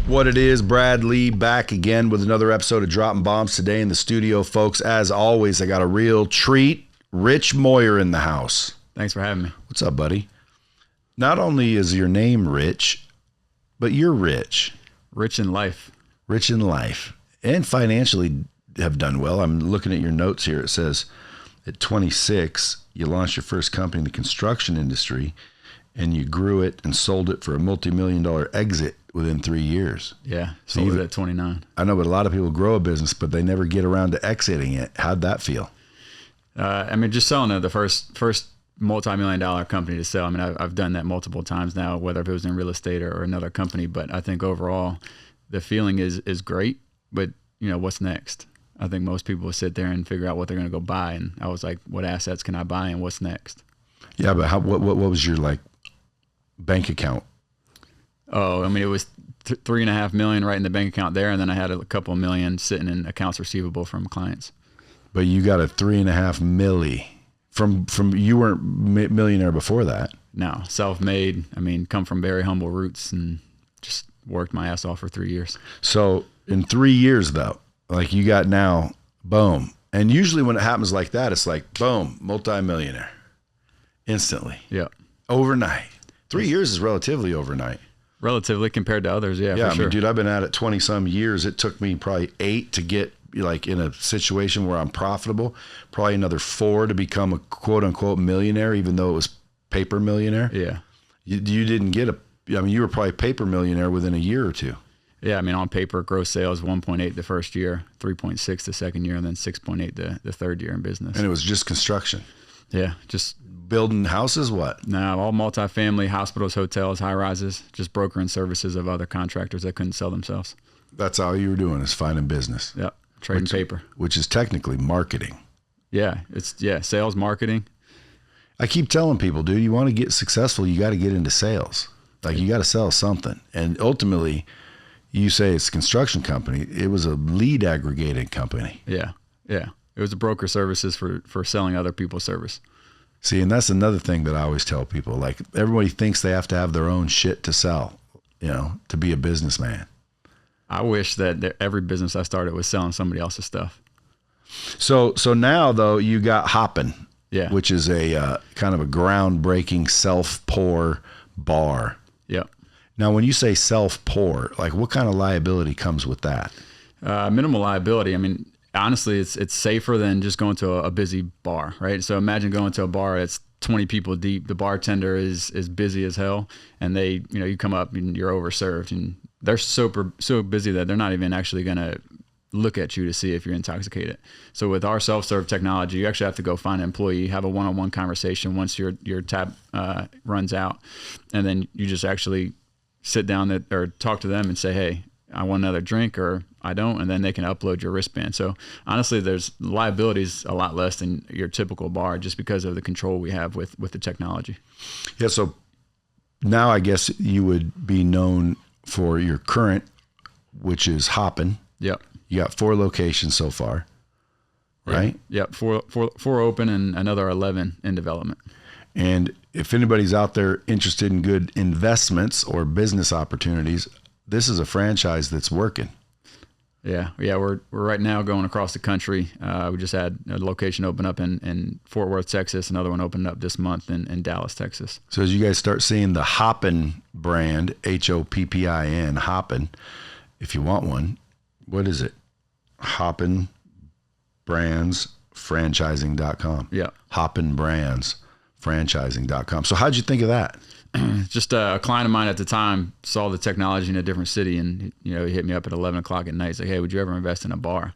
What it is, Brad Lee back again with another episode of Dropping Bombs today in the studio, folks. As always, I got a real treat. Rich Moyer in the house. Thanks for having me. What's up, buddy? Not only is your name Rich, but you're rich. Rich in life. Rich in life. And financially have done well. I'm looking at your notes here. It says at 26, you launched your first company in the construction industry, and you grew it and sold it for a multi-million-dollar exit within 3 years. Yeah, sold it at 29. I know, but a lot of people grow a business, but they never get around to exiting it. How'd that feel? I mean, just selling the first multi-million-dollar company to sell. I mean, I've done that multiple times now, whether it was in real estate or another company. But I think overall, the feeling is great. But you know, what's next? I think most people will sit there and figure out what they're going to go buy. And I was like, what assets can I buy, and what's next? Yeah, but what was your bank account? Oh, I mean, it was $3.5 million right in the bank account there, and then I had a couple of million sitting in accounts receivable from clients. But you got a $3.5 million from you weren't millionaire before that. No, self-made. I mean, come from very humble roots and just worked my ass off for 3 years. So in 3 years, though, like you got now, boom. And usually when it happens like that, it's like, boom, multi-millionaire instantly. Yeah. Overnight. 3 years is relatively overnight. Relatively compared to others, yeah, for sure. I mean, dude, I've been at it 20 some years. It took me probably 8 to get in a situation where I'm profitable, probably another 4 to become a quote unquote millionaire, even though it was paper millionaire. Yeah. You didn't get you were probably paper millionaire within a year or two. Yeah. I mean, on paper, gross sales, 1.8 the first year, 3.6 the second year, and then 6.8 the third year in business. And it was just construction. Yeah. Just building houses, what? No, all multifamily, hospitals, hotels, high rises, just brokering services of other contractors that couldn't sell themselves. That's all you were doing, is finding business. Yep. Trading paper. Which is technically marketing. Yeah. Sales, marketing. I keep telling people, dude, you want to get successful, you got to get into sales. You got to sell something. And ultimately, you say it's a construction company. It was a lead aggregating company. Yeah. Yeah. It was a broker services for selling other people's service. See, and that's another thing that I always tell people. Everybody thinks they have to have their own shit to sell, to be a businessman. I wish that every business I started was selling somebody else's stuff. So now, though, you got Hoppin, yeah, which is a kind of a groundbreaking self-pour bar. Yep. Now, when you say self-pour, what kind of liability comes with that? Minimal liability. I mean, honestly, it's safer than just going to a busy bar, right? So imagine going to a bar that's 20 people deep. The bartender is busy as hell, and you come up and you're overserved, and they're so busy that they're not even actually going to look at you to see if you're intoxicated. So with our self-serve technology, you actually have to go find an employee, have a one-on-one conversation once your tab runs out, and then you just actually sit down or talk to them and say, hey, I want another drink, or I don't, and then they can upload your wristband. So honestly, there's liabilities a lot less than your typical bar, just because of the control we have with the technology. Yeah. So now I guess you would be known for your current, which is Hoppin. Yep. You got 4 locations so far, right? Yep. Four open and another 11 in development. And if anybody's out there interested in good investments or business opportunities, this is a franchise that's working. Yeah. We're right now going across the country. We just had a location open up in Fort Worth, Texas. Another one opened up this month in Dallas, Texas. So as you guys start seeing the Hoppin brand, Hoppin, Hoppin, if you want one, what is it? Hoppin Brands Franchising.com. Yeah. Hoppin Brands Franchising.com. So how'd you think of that? Just a client of mine at the time saw the technology in a different city, and he hit me up at 11 o'clock at night. He's like, hey, would you ever invest in a bar?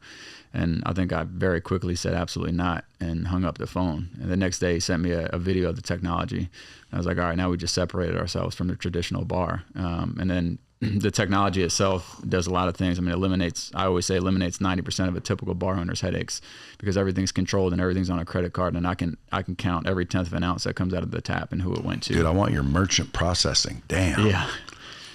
And I think I very quickly said absolutely not, and hung up the phone. And the next day he sent me a video of the technology. And I was like, all right, now we just separated ourselves from the traditional bar. And then the technology itself does a lot of things. I mean, I always say eliminates 90% of a typical bar owner's headaches, because everything's controlled and everything's on a credit card, and I can count every 10th of an ounce that comes out of the tap and who it went to. Dude, I want your merchant processing. Damn. Yeah.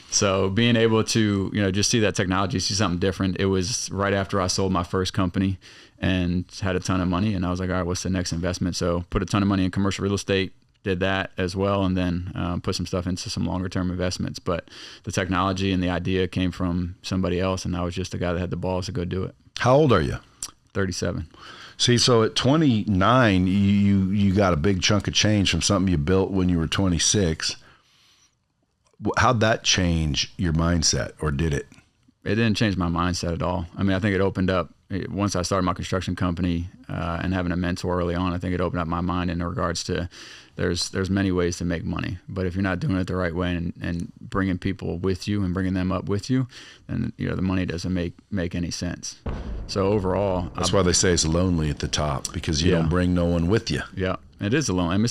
So being able to, just see that technology, see something different. It was right after I sold my first company and had a ton of money, and I was like, all right, what's the next investment? So put a ton of money in commercial real estate, did that as well, and then put some stuff into some longer term investments. But the technology and the idea came from somebody else, and I was just the guy that had the balls to go do it. How old are you? 37. See, so at 29, you got a big chunk of change from something you built when you were 26. How'd that change your mindset, or did it? It didn't change my mindset at all. I mean, I think it opened up, once I started my construction company and having a mentor early on, I think it opened up my mind in regards to there's many ways to make money. But if you're not doing it the right way and bringing people with you and bringing them up with you, then the money doesn't make any sense. So overall, that's why they say it's lonely at the top, because you don't bring no one with you. Yeah. It is a lonely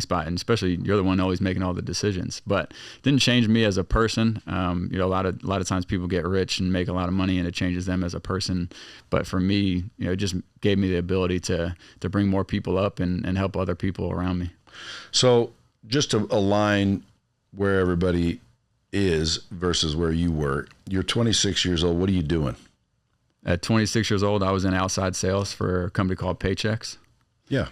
spot, and especially you're the one always making all the decisions. But it didn't change me as a person. A lot of times people get rich and make a lot of money, and it changes them as a person. But for me, it just gave me the ability to bring more people up and help other people around me. So just to align where everybody is versus where you were, you're 26 years old. What are you doing? At 26 years old, I was in outside sales for a company called Paychecks. Yeah.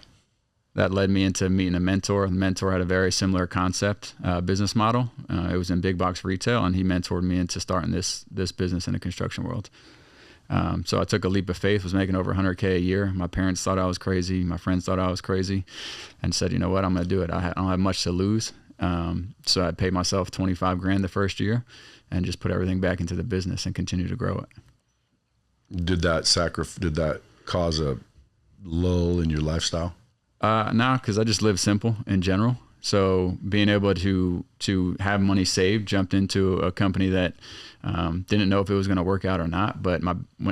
That led me into meeting a mentor. The mentor had a very similar concept, business model. It was in big box retail, and he mentored me into starting this business in the construction world. So I took a leap of faith, was making over $100K a year. My parents thought I was crazy. My friends thought I was crazy, and said, you know what, I'm going to do it. I don't have much to lose. So I paid myself $25,000 the first year and just put everything back into the business and continue to grow it. Did that cause a lull in your lifestyle? No, because I just live simple in general. So being able to have money saved, jumped into a company that didn't know if it was going to work out or not. But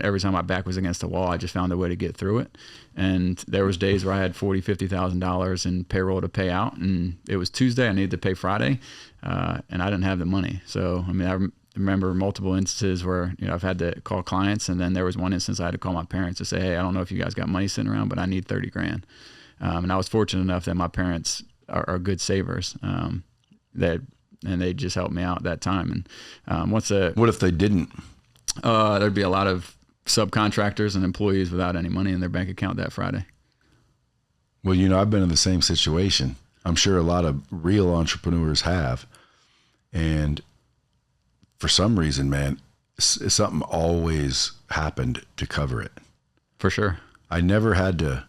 every time my back was against the wall, I just found a way to get through it. And there was days where I had $40,000, $50,000 in payroll to pay out, and it was Tuesday. I needed to pay Friday, and I didn't have the money. So I mean, I remember multiple instances where I've had to call clients, and then there was one instance I had to call my parents to say, hey, I don't know if you guys got money sitting around, but I need $30,000. And I was fortunate enough that my parents are good savers, and they just helped me out that time. And what if they didn't? There'd be a lot of subcontractors and employees without any money in their bank account that Friday. Well, I've been in the same situation. I'm sure a lot of real entrepreneurs have. And for some reason, man, something always happened to cover it. For sure. I never had to.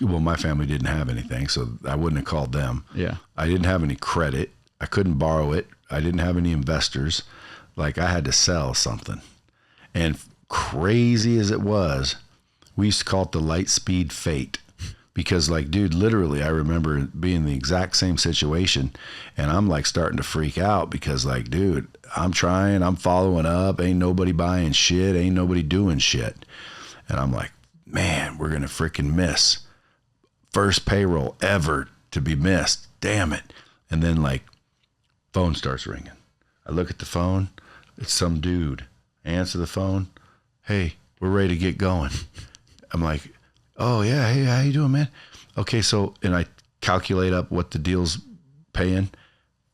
Well, my family didn't have anything, so I wouldn't have called them. Yeah. I didn't have any credit. I couldn't borrow it. I didn't have any investors. Like, I had to sell something. And crazy as it was, we used to call it the light speed fate. Because, like, dude, literally, I remember being in the exact same situation, and I'm like starting to freak out because, like, dude, I'm trying, I'm following up, ain't nobody buying shit, ain't nobody doing shit. And I'm like, man, we're going to freaking miss. First payroll ever to be missed. Damn it. And then, like, phone starts ringing. I look at the phone. It's some dude. I answer the phone. Hey, we're ready to get going. I'm like, oh, yeah. Hey, how you doing, man? Okay, so, and I calculate up what the deal's paying.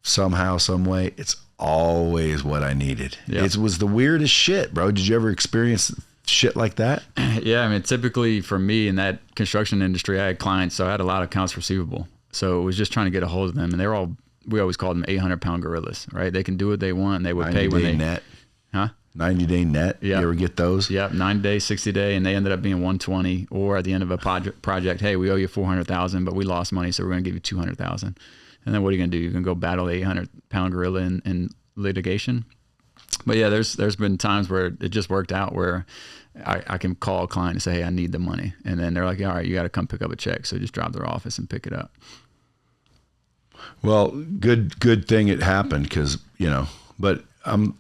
Somehow, some way, it's always what I needed. Yeah. It was the weirdest shit, bro. Did you ever experience shit like that? Yeah, I mean, typically for me in that construction industry, I had clients, so I had a lot of accounts receivable. So it was just trying to get a hold of them, and we always called them 800-pound gorillas, right? They can do what they want, and they would pay when they net. Huh? 90-day net. Yeah. You ever get those? Yeah, 90-day, 60-day, and they ended up being 120. Or at the end of a project, hey, we owe you $400,000, but we lost money, so we're going to give you $200,000. And then what are you going to do? You're going to go battle the 800-pound gorilla in litigation. But yeah, there's been times where it just worked out where I can call a client and say, hey, I need the money. And then they're like, all right, you got to come pick up a check. So just drive to their office and pick it up. Well, good thing it happened because, but I'm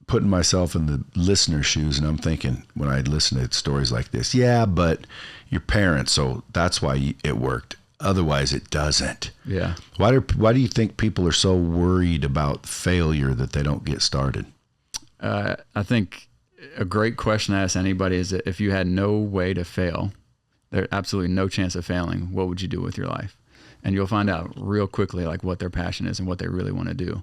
putting myself in the listener's shoes, and I'm thinking when I listen to stories like this, yeah, but your parents, so that's why it worked. Otherwise it doesn't. Yeah. Why do you think people are so worried about failure that they don't get started? I think a great question to ask anybody is that if you had no way to fail, there's absolutely no chance of failing, what would you do with your life? And you'll find out real quickly like what their passion is and what they really want to do.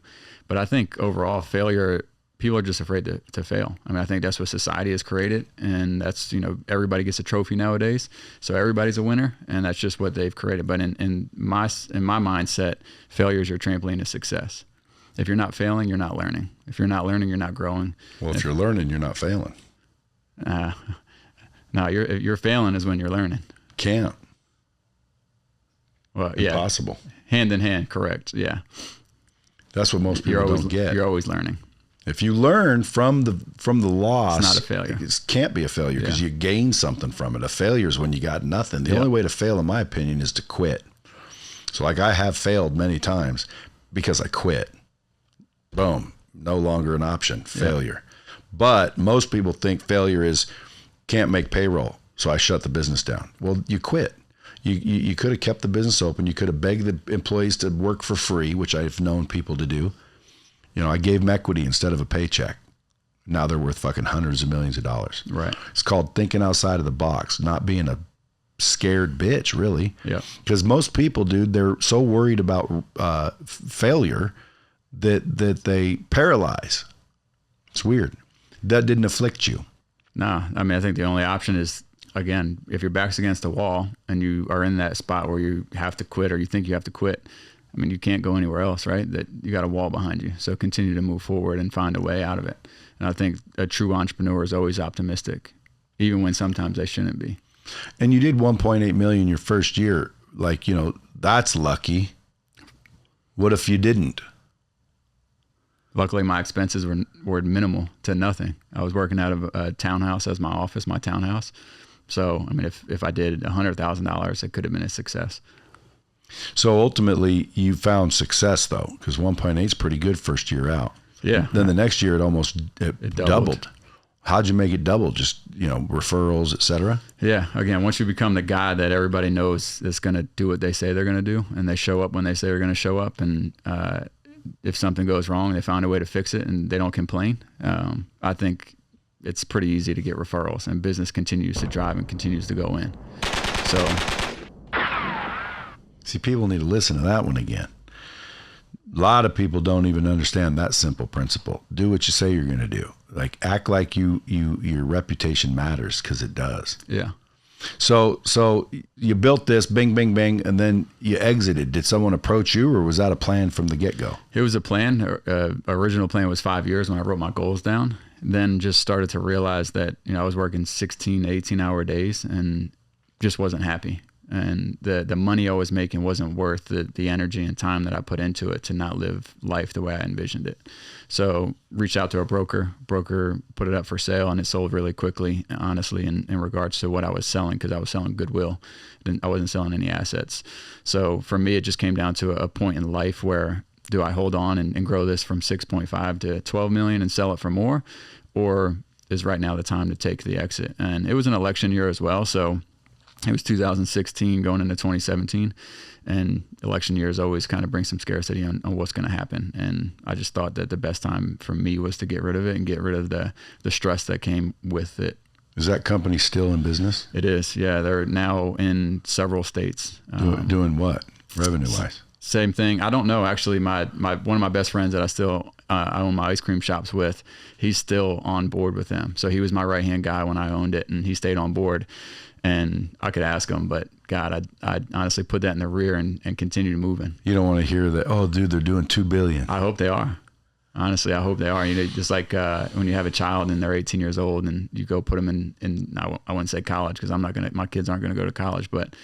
But I think overall failure people are just afraid to fail. I mean, I think that's what society has created, and that's, everybody gets a trophy nowadays. So everybody's a winner, and that's just what they've created. But in my mindset, failure is your trampoline to success. If you're not failing, you're not learning. If you're not learning, you're not growing. Well, if you're learning, you're not failing. No, you're failing is when you're learning. Can't. Well, yeah. Impossible. Hand in hand, correct. Yeah. That's what most people don't get. You're always learning. If you learn from the loss, it's not a failure. It can't be a failure because you gain something from it. A failure is when you got nothing. The only way to fail, in my opinion, is to quit. So like I have failed many times because I quit. Boom. No longer an option. Failure. But most people think failure is can't make payroll, so I shut the business down. Well, you quit. You could have kept the business open. You could have begged the employees to work for free, which I've known people to do. I gave them equity instead of a paycheck. Now they're worth fucking hundreds of millions of dollars. Right. It's called thinking outside of the box, not being a scared bitch, really. Yeah. Because most people, dude, they're so worried about failure that they paralyze. It's weird. That didn't afflict you. No, I mean, I think the only option is, again, if your back's against the wall and you are in that spot where you have to quit or you think you have to quit, I mean, you can't go anywhere else, right? That you got a wall behind you. So continue to move forward and find a way out of it. And I think a true entrepreneur is always optimistic, even when sometimes they shouldn't be. And you did 1.8 million your first year. Like, that's lucky. What if you didn't? Luckily, my expenses were minimal to nothing. I was working out of a townhouse as my office, my townhouse. So, I mean, if I did $100,000, it could have been a success. So ultimately, you found success though, because 1.8 is pretty good first year out. Yeah. Then the next year, it doubled. How'd you make it double? Just referrals, et cetera. Yeah. Again, once you become the guy that everybody knows is going to do what they say they're going to do, and they show up when they say they're going to show up, and if something goes wrong, they find a way to fix it, and they don't complain. I think it's pretty easy to get referrals, and business continues to drive and continues to go in. So. See, people need to listen to that one again. A lot of people don't even understand that simple principle. Do what you say you're going to do. Like, act like your reputation matters, because it does. Yeah. So you built this, bing, bing, bing, and then you exited. Did someone approach you, or was that a plan from the get-go? It was a plan. Original plan was 5 years when I wrote my goals down. Then just started to realize that, I was working 16, 18-hour days and just wasn't happy. And the money I was making wasn't worth the energy and time that I put into it to not live life the way I envisioned it. So reached out to a broker put it up for sale, and it sold really quickly, honestly, in regards to what I was selling, because I was selling goodwill. I wasn't selling any assets. So for me, it just came down to a point in life where, do I hold on and grow this from 6.5 to 12 million and sell it for more? Or is right now the time to take the exit? And it was an election year as well. So it was 2016 going into 2017, and election years always kind of bring some scarcity on what's going to happen. And I just thought that the best time for me was to get rid of it and get rid of the stress that came with it. Is that company still in business? It is. Yeah. They're now in several states. Doing what revenue wise? Same thing. I don't know. Actually, my one of my best friends that I still I own my ice cream shops with, he's still on board with them. So he was my right-hand guy when I owned it, and he stayed on board. And I could ask him, but God, I'd honestly put that in the rear and continue moving. You don't want to hear that, oh, dude, they're doing $2 billion. I hope they are. Honestly, I hope they are. Just like when you have a child and they're 18 years old and you go put them in I wouldn't say college, because my kids aren't going to go to college, but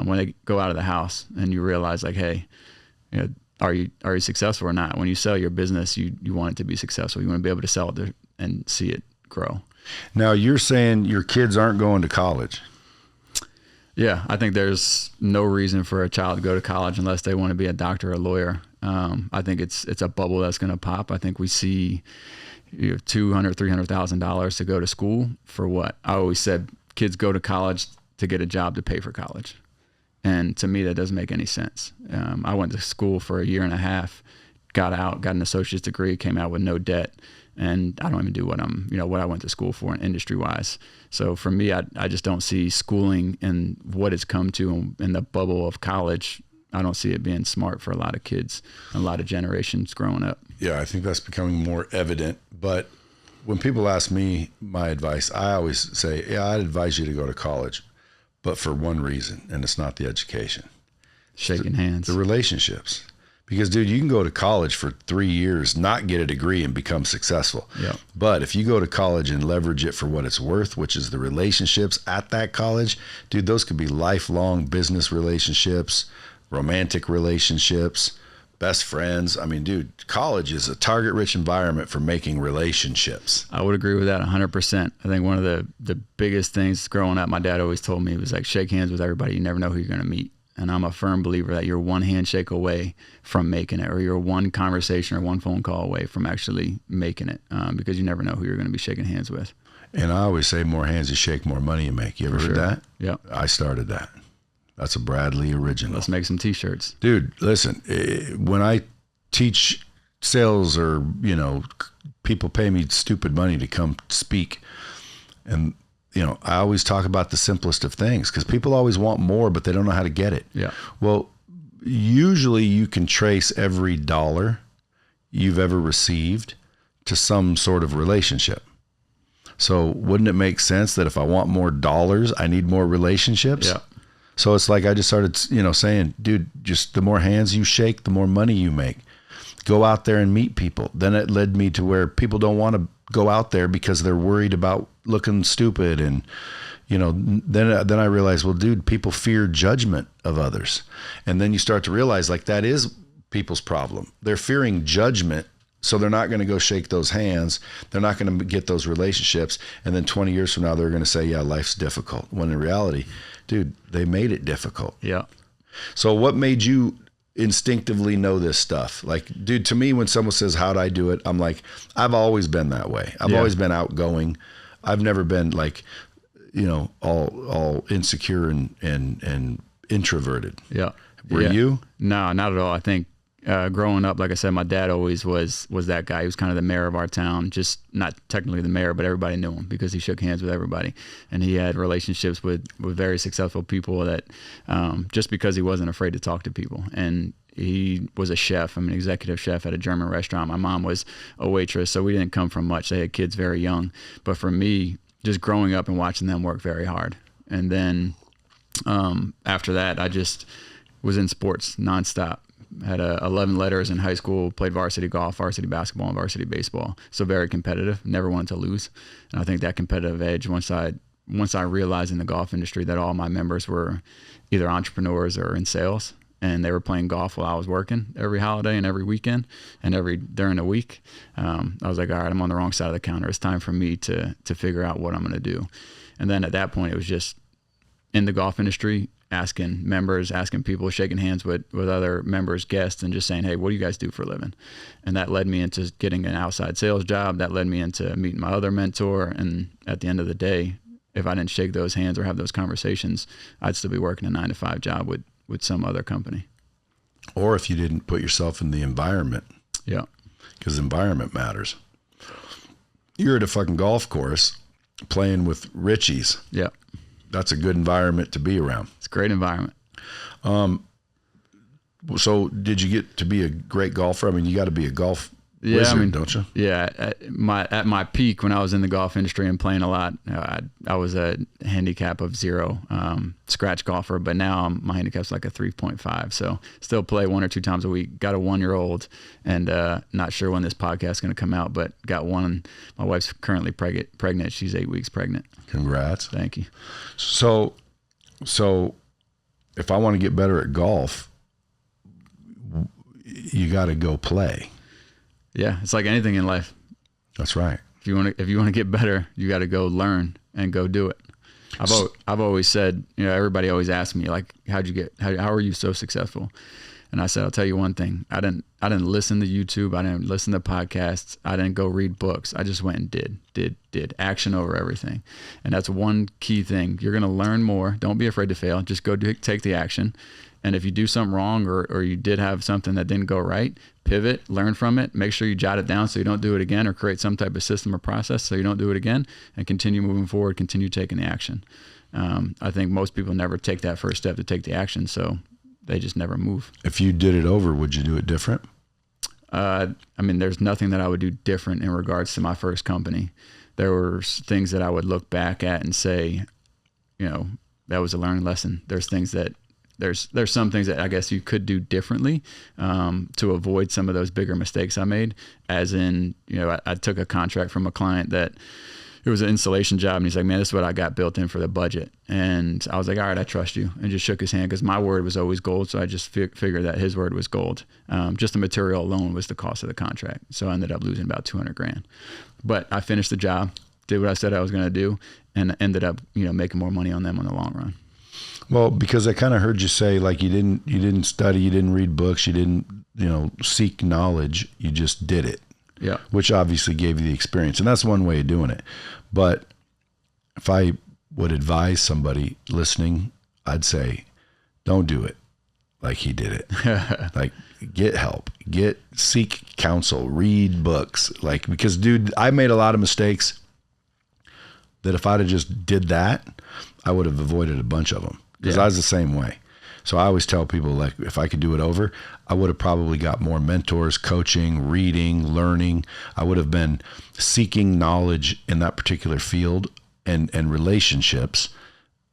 when they go out of the house and you realize, like, hey, are you successful or not? When you sell your business, you want it to be successful. You want to be able to sell it and see it grow. Now, you're saying your kids aren't going to college. Yeah, I think there's no reason for a child to go to college unless they want to be a doctor or a lawyer. I think it's a bubble that's going to pop. I think we see $200,000, $300,000 to go to school for what? I always said kids go to college to get a job to pay for college. And to me, that doesn't make any sense. I went to school for a year and a half, got out, got an associate's degree, came out with no debt. And I don't even do what I went to school for industry wise. So for me, I just don't see schooling and what it's come to in the bubble of college. I don't see it being smart for a lot of kids, a lot of generations growing up. Yeah, I think that's becoming more evident But when people ask me my advice, I always say, yeah, I'd advise you to go to college, but for one reason, and it's not the education. Shaking hands. The relationships. Because, dude, you can go to college for 3 years, not get a degree, and become successful. Yep. But if you go to college and leverage it for what it's worth, which is the relationships at that college, dude, those could be lifelong business relationships, romantic relationships, best friends. I mean, dude, college is a target-rich environment for making relationships. I would agree with that 100%. I think one of the biggest things growing up, my dad always told me was like, shake hands with everybody. You never know who you're going to meet. And I'm a firm believer that you're one handshake away from making it, or you're one conversation or one phone call away from actually making it, because you never know who you're going to be shaking hands with. And I always say, more hands you shake, more money you make. You ever heard that? Yeah. I started that. That's a Bradley original. Let's make some t-shirts. Dude, listen, when I teach sales, or, people pay me stupid money to come speak, and I always talk about the simplest of things, because people always want more, but they don't know how to get it. Yeah. Well, usually you can trace every dollar you've ever received to some sort of relationship. So wouldn't it make sense that if I want more dollars, I need more relationships? Yeah. So it's like I just started, saying, dude, just the more hands you shake, the more money you make. Go out there and meet people. Then it led me to where people don't want to go out there because they're worried about looking stupid. And, then I realized, well, dude, people fear judgment of others. And then you start to realize, like, that is people's problem. They're fearing judgment. So they're not going to go shake those hands. They're not going to get those relationships. And then 20 years from now, they're going to say, yeah, life's difficult. When in reality, dude, they made it difficult. Yeah. So what made you instinctively know this stuff? Like, dude, to me, when someone says, how'd I do it? I'm like, I've always been that way. I've always been outgoing. I've never been like, all insecure and introverted. Yeah. Were you? No, not at all. I think growing up, like I said, my dad always was that guy. He was kind of the mayor of our town, just not technically the mayor, but everybody knew him because he shook hands with everybody. And he had relationships with very successful people that just because he wasn't afraid to talk to people. And he was a chef. I'm an executive chef at a German restaurant. My mom was a waitress, so we didn't come from much. They had kids very young. But for me, just growing up and watching them work very hard. And then after that, I just was in sports nonstop. Had 11 letters in high school, played varsity golf, varsity basketball, and varsity baseball. So very competitive, never wanted to lose. And I think that competitive edge, once I realized in the golf industry that all my members were either entrepreneurs or in sales, and they were playing golf while I was working every holiday and every weekend and during the week, I was like, all right, I'm on the wrong side of the counter. It's time for me to figure out what I'm going to do. And then at that point, it was just in the golf industry, asking members, asking people, shaking hands with other members, guests, and just saying, hey, what do you guys do for a living? And that led me into getting an outside sales job. That led me into meeting my other mentor. And at the end of the day, if I didn't shake those hands or have those conversations, I'd still be working a 9-to-5 job with some other company. Or if you didn't put yourself in the environment. Yeah. Because environment matters. You're at a fucking golf course playing with Richies. Yeah. That's a good environment to be around. It's a great environment. So did you get to be a great golfer? I mean, you got to be a golf wizard, don't you? Yeah. At my peak, when I was in the golf industry and playing a lot, I was a handicap of 0, scratch golfer, but now my handicap's like a 3.5. So still play 1 or 2 times a week. Got a 1-year-old, and not sure when this podcast is going to come out, but got one. My wife's currently pregnant. She's 8 weeks pregnant. Congrats. Thank you. So if I want to get better at golf, you got to go play. Yeah, it's like anything in life. That's right. If you want to get better, you got to go learn and go do it. I've always said, everybody always asks me, like, how are you so successful? And I said, I'll tell you one thing. I didn't listen to YouTube. I didn't listen to podcasts. I didn't go read books. I just went and did action over everything. And that's one key thing. You're going to learn more. Don't be afraid to fail. Just go take the action. And if you do something wrong or you did have something that didn't go right, pivot, learn from it, make sure you jot it down so you don't do it again, or create some type of system or process so you don't do it again, and continue moving forward, continue taking the action. I think most people never take that first step to take the action, so they just never move. If you did it over, would you do it different? I mean, there's nothing that I would do different in regards to my first company. There were things that I would look back at and say, you know, that was a learning lesson. There's some things that I guess you could do differently to avoid some of those bigger mistakes I made. As in, you know, I took a contract from a client that it was an installation job, and he's like, man, this is what I got built in for the budget. And I was like, all right, I trust you, and just shook his hand, because my word was always gold. So I just figured that his word was gold. Just the material alone was the cost of the contract. So I ended up losing about $200,000, but I finished the job, did what I said I was going to do, and ended up, you know, making more money on them in the long run. Well, because I kind of heard you say, like, you didn't study, you didn't read books, you didn't, you know, seek knowledge, you just did it. Yeah. Which obviously gave you the experience. And that's one way of doing it. But if I would advise somebody listening, I'd say, don't do it like he did it. Like, get help, seek counsel, read books. Like, because dude, I made a lot of mistakes that if I'd have just did that, I would have avoided a bunch of them, because I was the same way. So I always tell people, like, if I could do it over, I would have probably got more mentors, coaching, reading, learning. I would have been seeking knowledge in that particular field and relationships,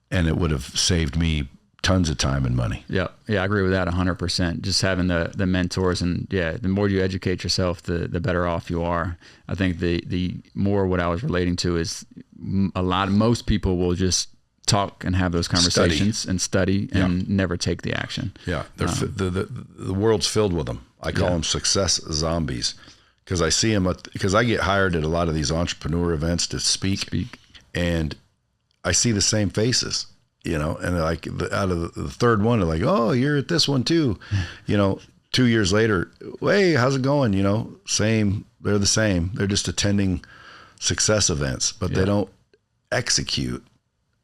and it would have saved me tons of time and money. Yeah. Yeah. I agree with that 100%. Just having the mentors, and the more you educate yourself, the better off you are. I think the more what I was relating to is most people will just talk and have those conversations and study and never take the action. Yeah. The world's filled with them. I call them success zombies, because I see them because I get hired at a lot of these entrepreneur events to speak. And I see the same faces, you know, and like out of the third one, they're like, oh, you're at this one too. You know, 2 years later, hey, how's it going? You know, same, they're the same. They're just attending success events, but they don't execute.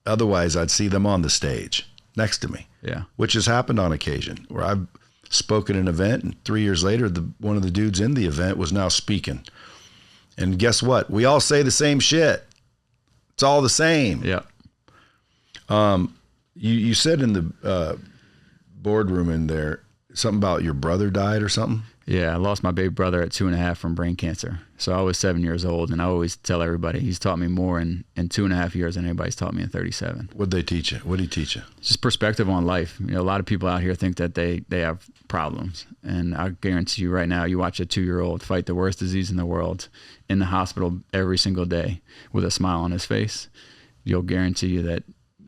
Otherwise, I'd see them on the stage next to me, which has happened on occasion, where I've spoken at an event, and 3 years later, one of the dudes in the event was now speaking. And guess what? We all say the same shit. It's all the same. Yeah. You said in the boardroom in there something about your brother died or something? Yeah, I lost my baby brother at 2.5 from brain cancer. So I was 7 years old, and I always tell everybody he's taught me more in 2.5 years than anybody's taught me in 37. What'd they teach you? What did he teach you? Just perspective on life. You know, a lot of people out here think that they have problems, and I guarantee you right now, you watch a 2-year-old fight the worst disease in the world in the hospital every single day with a smile on his face. You'll guarantee you that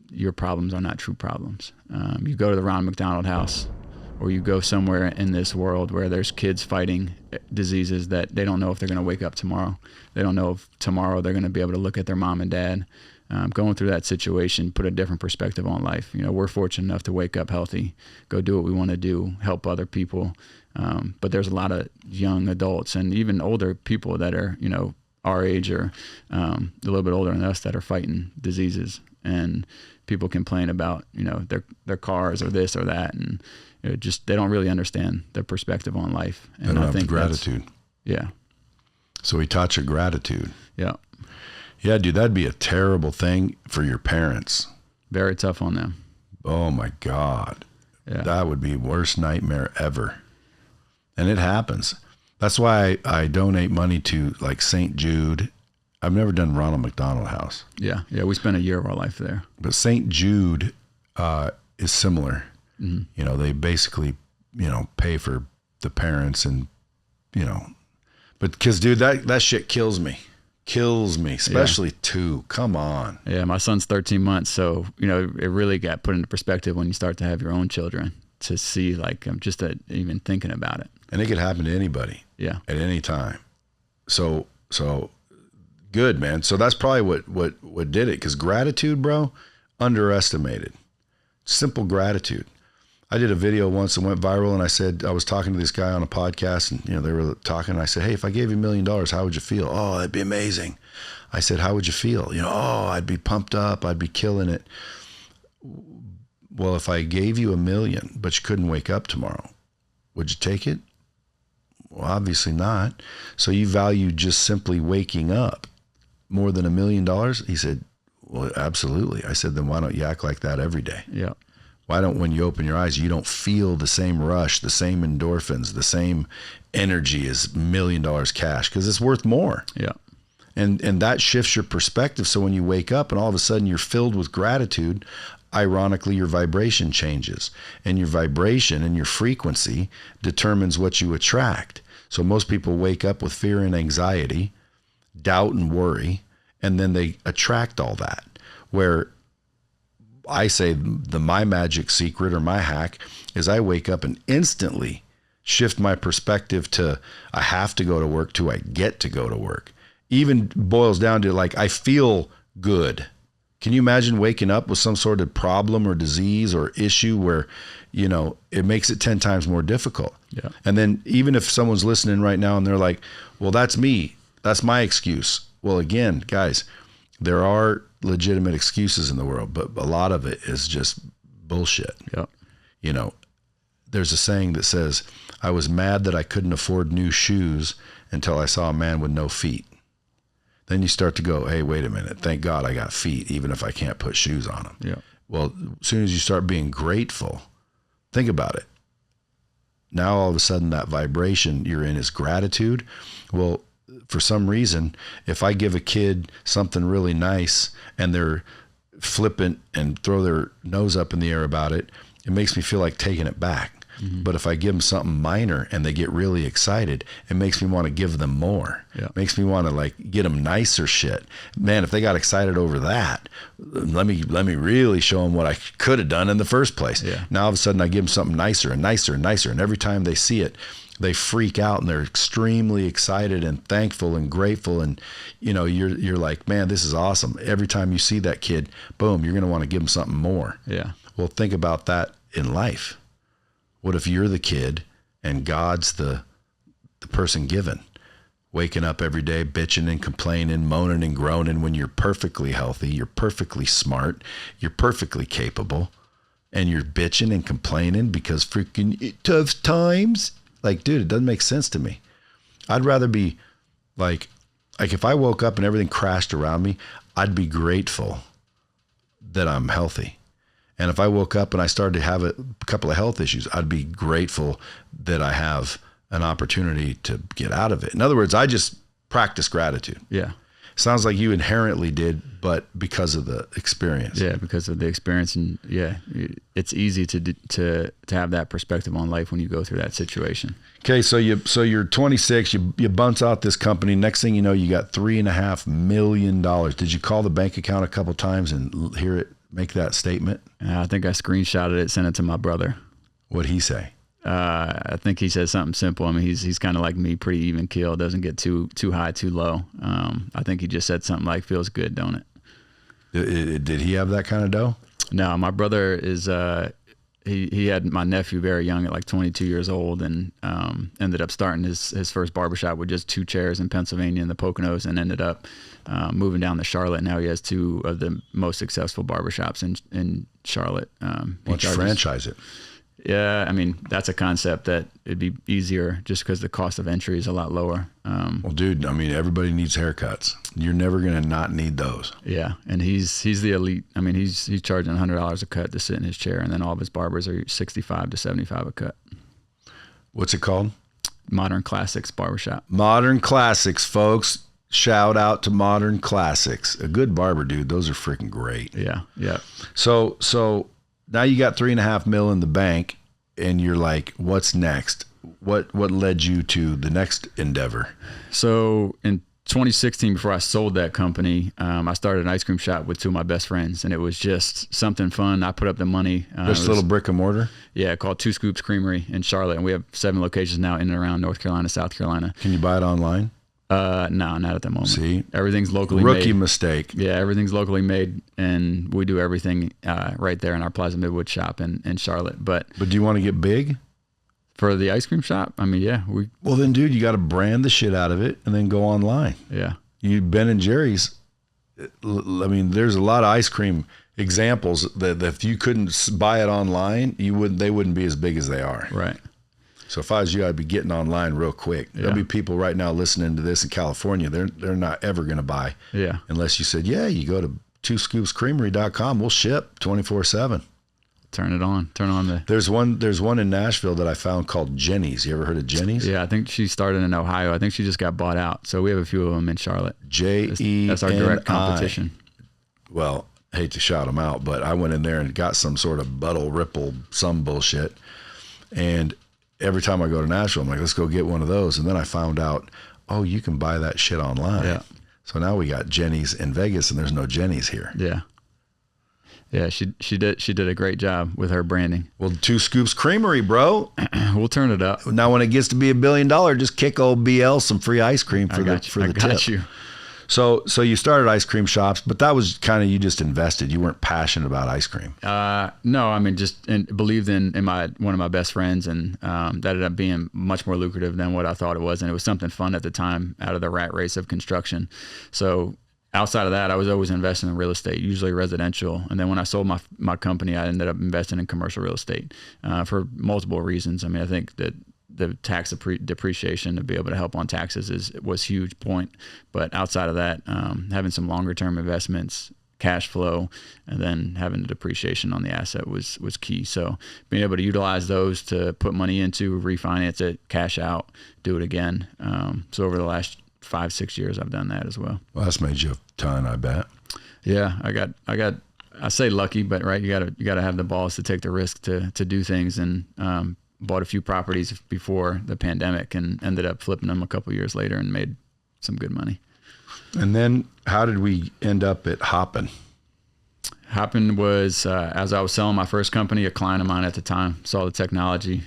your problems are not true problems. You go to the Ronald McDonald House, or you go somewhere in this world where there's kids fighting diseases that they don't know if they're going to wake up tomorrow. They don't know if tomorrow they're going to be able to look at their mom and dad. Going through that situation, put a different perspective on life. You know, we're fortunate enough to wake up healthy, go do what we want to do, help other people. But there's a lot of young adults and even older people that are, you know, our age or a little bit older than us that are fighting diseases. And people complain about, you know, their cars or this or that, and just they don't really understand their perspective on life. And they don't I have think gratitude. Yeah. So he taught you gratitude. Yeah. Yeah, dude, that'd be a terrible thing for your parents. Very tough on them. Oh my God. Yeah. That would be worst nightmare ever. And it happens. That's why I donate money to like St. Jude. I've never done Ronald McDonald House. Yeah. Yeah. We spent a year of our life there. But St. Jude is similar. Mm-hmm. You know, they basically, you know, pay for the parents and, you know, but because dude, that shit kills me, especially 2. Come on. Yeah. My son's 13 months. So, you know, it really got put into perspective when you start to have your own children to see like, just even thinking about it. And it could happen to anybody. Yeah. At any time. So good, man. So that's probably what did it. Cause gratitude, bro, underestimated. Simple gratitude. I did a video once that went viral, and I said, I was talking to this guy on a podcast, and you know, they were talking, and I said, hey, if I gave you $1 million, how would you feel? Oh, that'd be amazing. I said, how would you feel? You know, oh, I'd be pumped up. I'd be killing it. Well, if I gave you $1 million, but you couldn't wake up tomorrow, would you take it? Well, obviously not. So you value just simply waking up more than $1 million? He said, well, absolutely. I said, then why don't you act like that every day? Yeah. Why don't, when you open your eyes, you don't feel the same rush, the same endorphins, the same energy as $1 million cash? Because it's worth more. Yeah. And that shifts your perspective. So when you wake up and all of a sudden you're filled with gratitude, ironically, your vibration changes. And your vibration and your frequency determines what you attract. So most people wake up with fear and anxiety, doubt and worry, and then they attract all that. Where I say my magic secret or my hack is I wake up and instantly shift my perspective to I have to go to work to I get to go to work. Even boils down to like, I feel good. Can you imagine waking up with some sort of problem or disease or issue where, you know, it makes it 10 times more difficult. Yeah. And then even if someone's listening right now and they're like, well, that's me, that's my excuse. Well, again, guys, there are legitimate excuses in the world, but a lot of it is just bullshit. Yeah. You know, there's a saying that says, I was mad that I couldn't afford new shoes until I saw a man with no feet. Then you start to go, hey, wait a minute. Thank God I got feet, even if I can't put shoes on them. Yeah. Well, as soon as you start being grateful, think about it. Now, all of a sudden, that vibration you're in is gratitude. Well, for some reason, if I give a kid something really nice and they're flippant and throw their nose up in the air about it, it makes me feel like taking it back. Mm-hmm. But if I give them something minor and they get really excited, it makes me want to give them more. Yeah. It makes me want to like get them nicer shit. Man, if they got excited over that, let me really show them what I could have done in the first place. Yeah. Now all of a sudden I give them something nicer and nicer and nicer, and every time they see it, they freak out and they're extremely excited and thankful and grateful. And you know, you're like, man, this is awesome. Every time you see that kid, boom, you're going to want to give them something more. Yeah. Well, think about that in life. What if you're the kid and God's the person given, waking up every day, bitching and complaining, moaning and groaning when you're perfectly healthy, you're perfectly smart, you're perfectly capable, and you're bitching and complaining because freaking tough times? Like, dude, it doesn't make sense to me. I'd rather be like if I woke up and everything crashed around me, I'd be grateful that I'm healthy. And if I woke up and I started to have a couple of health issues, I'd be grateful that I have an opportunity to get out of it. In other words, I just practice gratitude. Yeah. Sounds like you inherently did, but because of the experience. Yeah, because of the experience. And yeah, it's easy to have that perspective on life when you go through that situation. Okay, so you're 26, you bounce out this company. Next thing you know, you got $3.5 million. Did you call the bank account a couple times and hear it make that statement? I think I screenshotted it, sent it to my brother. What'd he say? I think he said something simple. I mean, he's kind of like me, pretty even keel, doesn't get too high, too low. I think he just said something like, feels good, don't it? Did he have that kind of dough? No, my brother is, he had my nephew very young at like 22 years old, and ended up starting his first barbershop with just 2 chairs in Pennsylvania in the Poconos, and ended up moving down to Charlotte. Now he has 2 of the most successful barbershops in Charlotte. Why don't you franchise it? Yeah, I mean, that's a concept that it'd be easier just because the cost of entry is a lot lower. Well, dude, I mean, everybody needs haircuts. You're never going to not need those. Yeah, and he's the elite. I mean, he's charging $100 a cut to sit in his chair, and then all of his barbers are $65 to $75 a cut. What's it called? Modern Classics Barbershop. Modern Classics, folks. Shout out to Modern Classics. A good barber, dude. Those are freaking great. Yeah, yeah. So now you got $3.5 million in the bank, and you're like, what's next? What led you to the next endeavor? So in 2016, before I sold that company, I started an ice cream shop with 2 of my best friends, and it was just something fun. I put up the money. Just a little brick and mortar? Yeah, called 2 Scoops Creamery in Charlotte, and we have 7 locations now in and around North Carolina, South Carolina. Can you buy it online? No, not at the moment. See? Everything's locally made. Rookie mistake. Yeah, everything's locally made, and we do everything right there in our Plaza Midwood shop in Charlotte. But do you want to get big? For the ice cream shop? I mean, yeah. Well, then, dude, you got to brand the shit out of it and then go online. Yeah. Ben and Jerry's, I mean, there's a lot of ice cream examples that if you couldn't buy it online, they wouldn't be as big as they are. Right. So if I was you, I'd be getting online real quick. Yeah. There'll be people right now listening to this in California. They're not ever going to buy. Yeah. Unless you said, yeah, you go to 2scoopscreamery.com. We'll ship 24/7. Turn on the. There's one in Nashville that I found called Jenny's. You ever heard of Jenny's? Yeah, I think she started in Ohio. I think she just got bought out. So we have a few of them in Charlotte. Jenni. That's our direct competition. Well, I hate to shout them out, but I went in there and got some sort of Buttle Ripple, some bullshit. And every time I go to Nashville, I'm like, let's go get one of those. And then I found out, oh, you can buy that shit online. Yeah. So now we got Jenny's in Vegas, and there's no Jenny's here. Yeah. Yeah, she did a great job with her branding. Well, Two Scoops Creamery, bro. We'll turn it up. Now, when it gets to be $1 billion, just kick old BL some free ice cream for the tip. So you started ice cream shops, but that was kind of, you just invested. You weren't passionate about ice cream. No, I mean, just believed in one of my best friends, and that ended up being much more lucrative than what I thought it was, and it was something fun at the time out of the rat race of construction. So outside of that, I was always investing in real estate, usually residential. And then when I sold my company, I ended up investing in commercial real estate for multiple reasons. I mean, I think that the tax depreciation to be able to help on taxes was a huge point. But outside of that, having some longer term investments, cash flow, and then having the depreciation on the asset was key. So being able to utilize those to put money into, refinance it, cash out, do it again. So over the last 5-6 years, I've done that as well. Well, that's made you a ton, I bet. Yeah, I say lucky, but right, you gotta have the balls to take the risk to do things, and bought a few properties before the pandemic and ended up flipping them a couple years later and made some good money. And then how did we end up at Hoppin? Hoppin was, as I was selling my first company, a client of mine at the time saw the technology,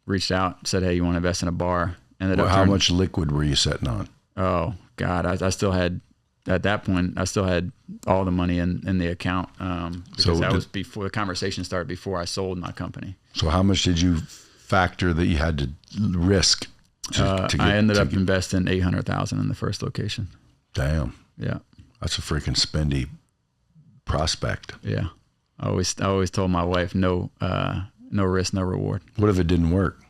reached out, said, hey, you want to invest in a bar? How much liquid were you sitting on? Oh God, I still had, at that point, I still had all the money in the account. Because that was before the conversation started, before I sold my company. So how much did you factor that you had to risk? I ended up investing $800,000 in the first location. Damn. Yeah. That's a freaking spendy prospect. Yeah. I always told my wife, no risk, no reward. What if it didn't work?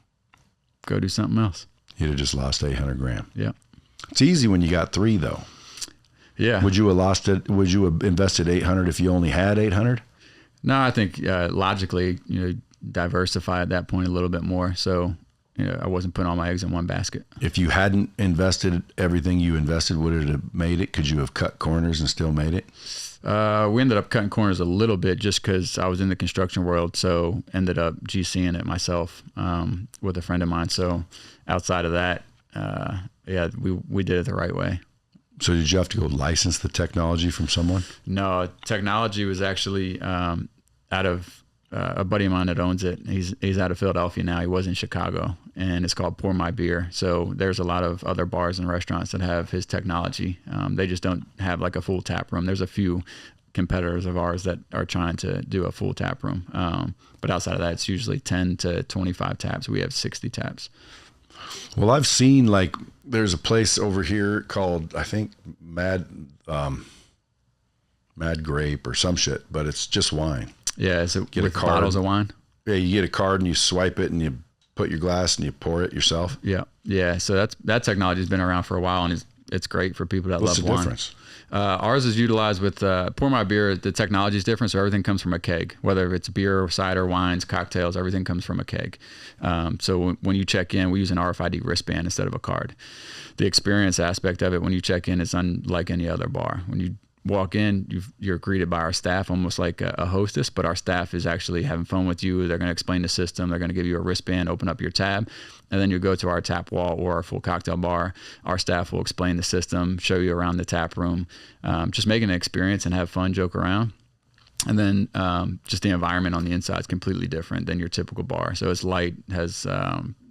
Go do something else. You'd have just lost 800 grand. Yeah. It's easy when you got 3 though. Yeah. Would you have lost it? Would you have invested 800 if you only had 800? No, I think logically, diversify at that point a little bit more. So, I wasn't putting all my eggs in one basket. If you hadn't invested everything you invested, would it have made it? Could you have cut corners and still made it? We ended up cutting corners a little bit just because I was in the construction world. So ended up GCing it myself with a friend of mine. So outside of that, we did it the right way. So did you have to go license the technology from someone? No, technology was actually out of a buddy of mine that owns it. He's out of Philadelphia now. He was in Chicago, and it's called Pour My Beer. So there's a lot of other bars and restaurants that have his technology. They just don't have like a full tap room. There's a few competitors of ours that are trying to do a full tap room. But outside of that, it's usually 10 to 25 taps. We have 60 taps. Well, I've seen there's a place over here called, I think, Mad Grape or some shit, but it's just wine. Yeah, is it with bottles of wine? Yeah, you get a card and you swipe it and you put your glass and you pour it yourself. Yeah. So that technology has been around for a while, and it's great for people that love wine. What's the difference? Ours is utilized with Pour My Beer. The technology is different, so everything comes from a keg. Whether it's beer, cider, wines, cocktails, everything comes from a keg. So when you check in, we use an RFID wristband instead of a card. The experience aspect of it when you check in is unlike any other bar. When you walk in, you're greeted by our staff almost like a hostess, but our staff is actually having fun with you. They're going to explain the system. They're going to give you a wristband, open up your tab, and then you go to our tap wall or our full cocktail bar. Our staff will explain the system, show you around the tap room, just make an experience and have fun, joke around. And then just the environment on the inside is completely different than your typical bar. So it's light, has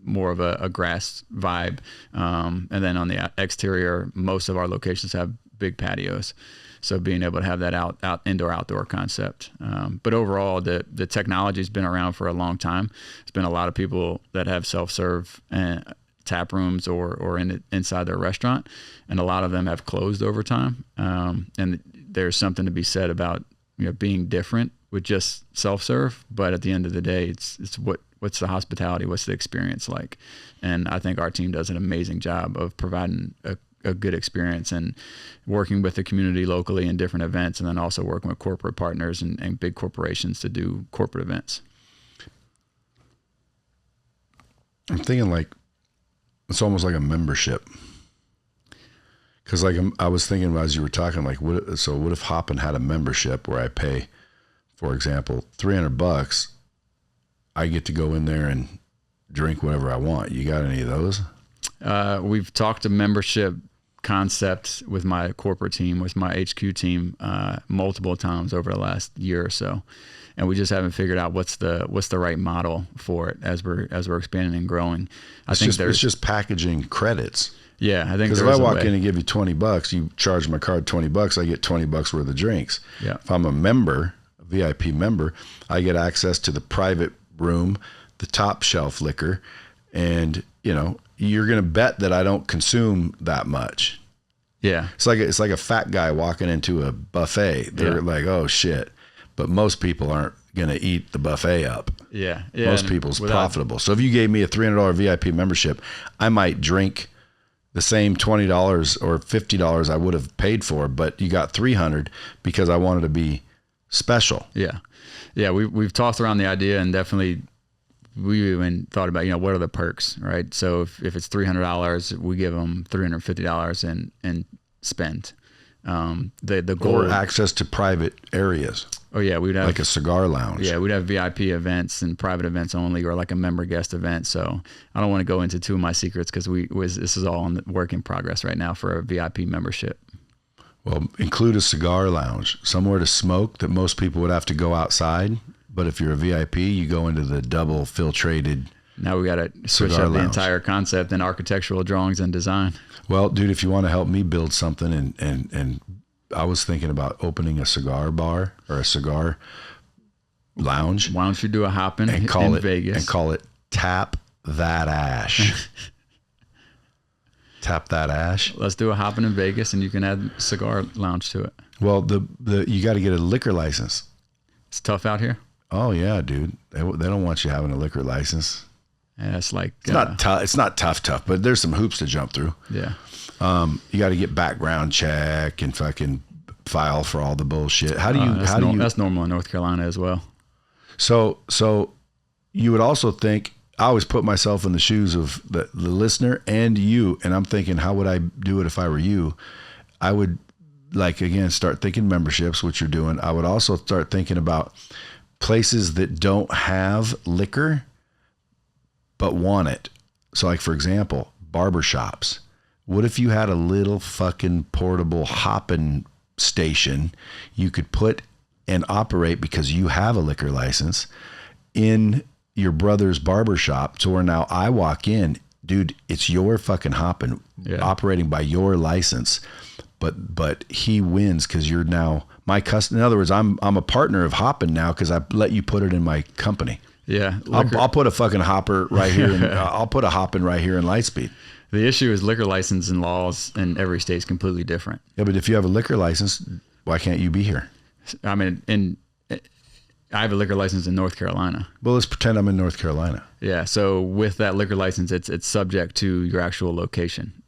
more of a grass vibe. And then on the exterior, most of our locations have big patios. So being able to have that out indoor-outdoor concept. But overall, the technology has been around for a long time. There's been a lot of people that have self-serve tap rooms or inside their restaurant, and a lot of them have closed over time. And there's something to be said about being different with just self-serve. But at the end of the day, it's what's the hospitality, what's the experience like? And I think our team does an amazing job of providing a a good experience, and working with the community locally in different events, and then also working with corporate partners and big corporations to do corporate events. I'm thinking like, it's almost like a membership. Cause like I was thinking as you were talking, like, what if Hoppin had a membership where I pay, for example, $300, I get to go in there and drink whatever I want. You got any of those? We've talked a membership concept with my corporate team, with my HQ team, multiple times over the last year or so. And we just haven't figured out what's the right model for it as we're expanding and growing. It's just packaging credits. Yeah, I think because if I walk in and give you $20, you charge my card $20, I get $20 worth of drinks. Yeah. If I'm a member, a VIP member, I get access to the private room, the top shelf liquor, and you're gonna bet that I don't consume that much. Yeah, it's like a fat guy walking into a buffet. They're like, oh shit. But most people aren't going to eat the buffet up. Yeah. Most people's profitable. So if you gave me a $300 VIP membership, I might drink the same $20 or $50 I would have paid for, but you got $300 because I wanted to be special. Yeah. Yeah. We've tossed around the idea, and definitely we even thought about, what are the perks, right? So if it's $300, we give them $350 and spend. The goal, or access to private areas. Oh yeah, we'd have like a cigar lounge. Yeah, we'd have VIP events and private events only, or like a member guest event. So I don't want to go into too of my secrets because this is all in the work in progress right now for a VIP membership. Well, include a cigar lounge, somewhere to smoke that most people would have to go outside. But if you're a VIP, you go into the double filtrated. Now we got to switch up the entire concept and architectural drawings and design. Well, dude, if you want to help me build something, and I was thinking about opening a cigar bar or a cigar lounge. Why don't you do a Hoppin in Vegas and call it Tap That Ash? Tap That Ash. Let's do a Hoppin in Vegas, and you can add cigar lounge to it. Well, you got to get a liquor license. It's tough out here. Oh yeah, dude. They don't want you having a liquor license. Yeah, it's like not tough. It's not tough, but there's some hoops to jump through. Yeah. You got to get background check and fucking file for all the bullshit. That's normal in North Carolina as well. So you would also think, I always put myself in the shoes of the listener and you, and I'm thinking, how would I do it if I were you? I would, start thinking memberships, which you're doing. I would also start thinking about places that don't have liquor but want it. So for example, barbershops. What if you had a little fucking portable Hoppin station you could put and operate, because you have a liquor license, in your brother's barbershop, to where now I walk in, dude, it's your fucking Hoppin, operating by your license, but he wins because you're now my customer. In other words, I'm a partner of Hoppin now because I let you put it in my company. Yeah, I'll put a fucking hopper right here. I'll put a Hoppin right here in Lightspeed. The issue is liquor license and laws in every state is completely different. Yeah, but if you have a liquor license, why can't you be here? I mean, I have a liquor license in North Carolina. Well, let's pretend I'm in North Carolina. Yeah, so with that liquor license, it's subject to your actual location.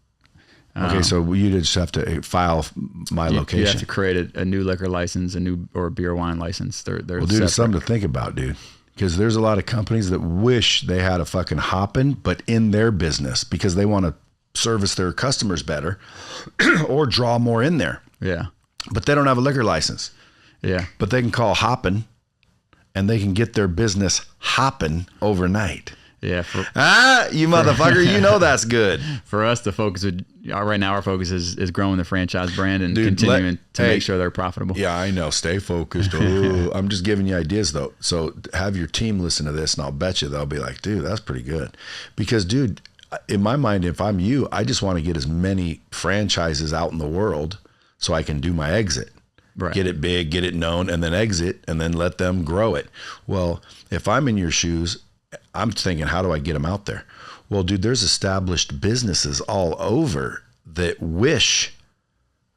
Okay, so you just have to file my location. You have to create a new liquor license, or a beer wine license. They're well, dude, it's something to think about, dude. Because there's a lot of companies that wish they had a fucking Hoppin, but in their business, because they want to service their customers better or draw more in there. Yeah. But they don't have a liquor license. Yeah. But they can call Hoppin, and they can get their business hopping overnight. Yeah. You motherfucker, you know that's good. For us, the focus right now, our focus is growing the franchise brand and continuing to make sure they're profitable. Yeah, I know. Stay focused. Oh, I'm just giving you ideas, though. So have your team listen to this, and I'll bet you they'll be like, dude, that's pretty good. Because, dude, in my mind, if I'm you, I just want to get as many franchises out in the world so I can do my exit. Right. Get it big, get it known, and then exit, and then let them grow it. Well, if I'm in your shoes, I'm thinking, how do I get them out there? Well, dude, there's established businesses all over that wish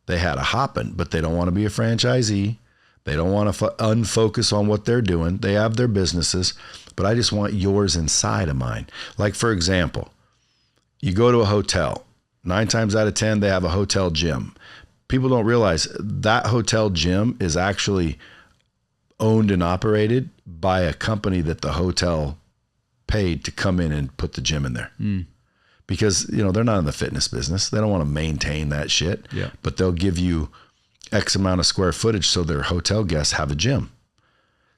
they had a Hoppin, but they don't want to be a franchisee. They don't want to unfocus on what they're doing. They have their businesses, but I just want yours inside of mine. Like, for example, you go to a hotel 9 times out of 10, they have a hotel gym. People don't realize that hotel gym is actually owned and operated by a company that the hotel paid to come in and put the gym in there. Because, they're not in the fitness business. They don't want to maintain that shit, but they'll give you X amount of square footage so their hotel guests have a gym.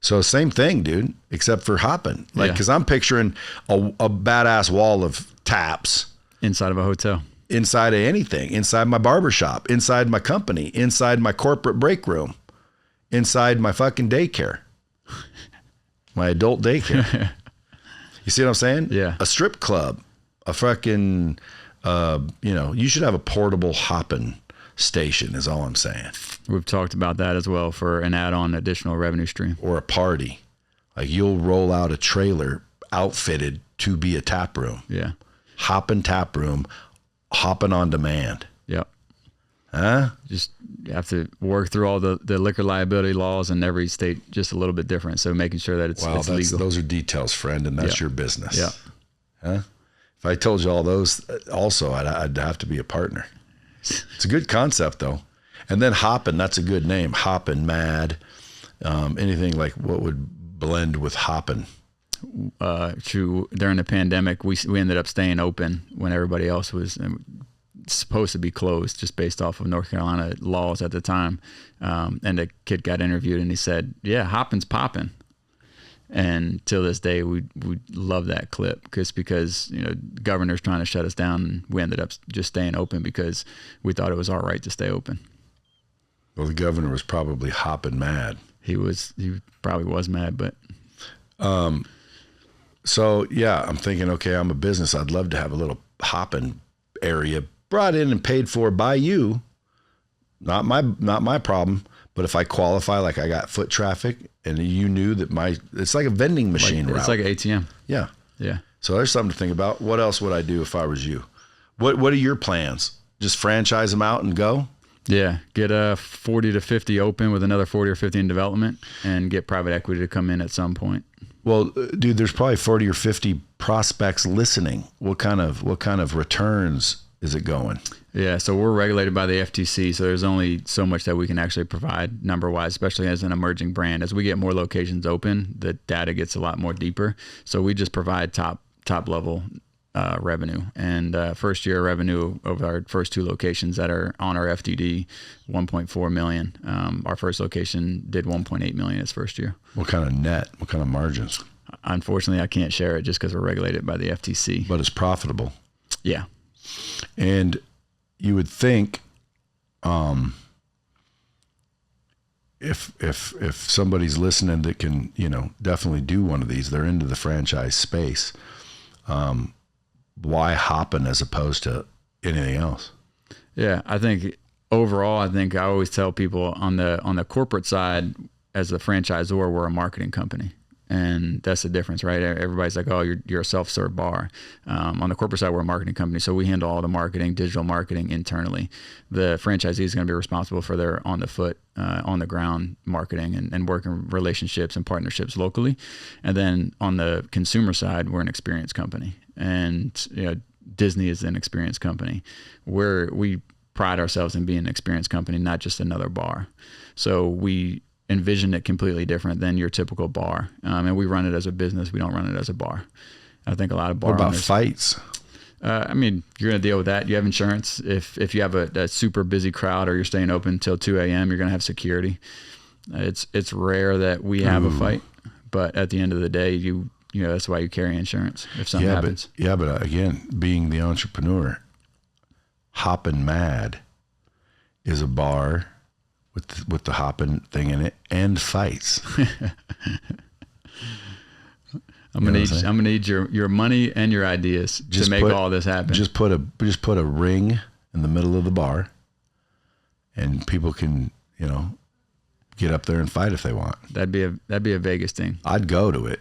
So same thing, dude, except for Hoppin. Because I'm picturing a badass wall of taps. Inside of a hotel. Inside of anything. Inside my barbershop. Inside my company. Inside my corporate break room. Inside my fucking daycare. My adult daycare. You see what I'm saying? Yeah. A strip club. A fucking, you should have a portable Hoppin station is all I'm saying. We've talked about that as well for an add-on additional revenue stream. Or a party. Like you'll roll out a trailer outfitted to be a tap room. Yeah. Hoppin tap room, Hoppin on demand. Yep. Huh? Just you have to work through all the liquor liability laws in every state just a little bit different. So making sure that it's legal. Those are details, friend, and that's your business. Yeah. Huh? If I told you all those also, I'd have to be a partner. It's a good concept though. And then Hoppin, that's a good name. Hoppin, Mad, anything like what would blend with Hoppin? During the pandemic, we ended up staying open when everybody else was supposed to be closed, just based off of North Carolina laws at the time. And the kid got interviewed and he said, yeah, Hoppin's popping. And till this day, we love that clip because the governor's trying to shut us down. And we ended up just staying open because we thought it was our right to stay open. Well, the governor was probably hopping mad. He probably was mad, but. So yeah, I'm thinking, okay, I'm a business. I'd love to have a little Hoppin area brought in and paid for by you. Not my problem. But if I qualify, like I got foot traffic and you knew that it's like a vending machine route. It's like an ATM. Yeah. Yeah. So there's something to think about. What else would I do if I was you? What are your plans? Just franchise them out and go? Yeah. Get 40 to 50 open with another 40 or 50 in development and get private equity to come in at some point. Well, dude, there's probably 40 or 50 prospects listening. What kind of returns is it going? Yeah, so we're regulated by the FTC, so there's only so much that we can actually provide number-wise, especially as an emerging brand. As we get more locations open, the data gets a lot more deeper. So we just provide top-level revenue. And first year revenue of our first 2 locations that are on our FDD, $1.4 million. Our first location did $1.8 million its first year. What kind of net? What kind of margins? Unfortunately, I can't share it just because we're regulated by the FTC. But it's profitable. Yeah. And you would think, if somebody's listening that can, definitely do one of these, they're into the franchise space. Why Hoppin as opposed to anything else? Yeah, I think overall, I always tell people on the corporate side, as a franchisor, we're a marketing company. And that's the difference, right? Everybody's like, oh, you're a self-serve bar. On the corporate side, we're a marketing company. So we handle all the marketing, digital marketing internally. The franchisee is going to be responsible for their on the ground marketing and working relationships and partnerships locally. And then on the consumer side, we're an experience company. And Disney is an experience company. We pride ourselves in being an experience company, not just another bar. So we envision it completely different than your typical bar. And we run it as a business. We don't run it as a bar. I think a lot of bar What about owners, fights? you're going to deal with that. You have insurance. If you have a super busy crowd or you're staying open until 2 a.m., you're going to have security. It's rare that we have a fight, but at the end of the day, that's why you carry insurance if something happens. But again, being the entrepreneur, Hoppin' Mad is a bar with the Hoppin' thing in it and fights. I'm gonna need your money and your ideas to make all this happen. Just put a ring in the middle of the bar, and people can get up there and fight if they want. That'd be a Vegas thing. I'd go to it.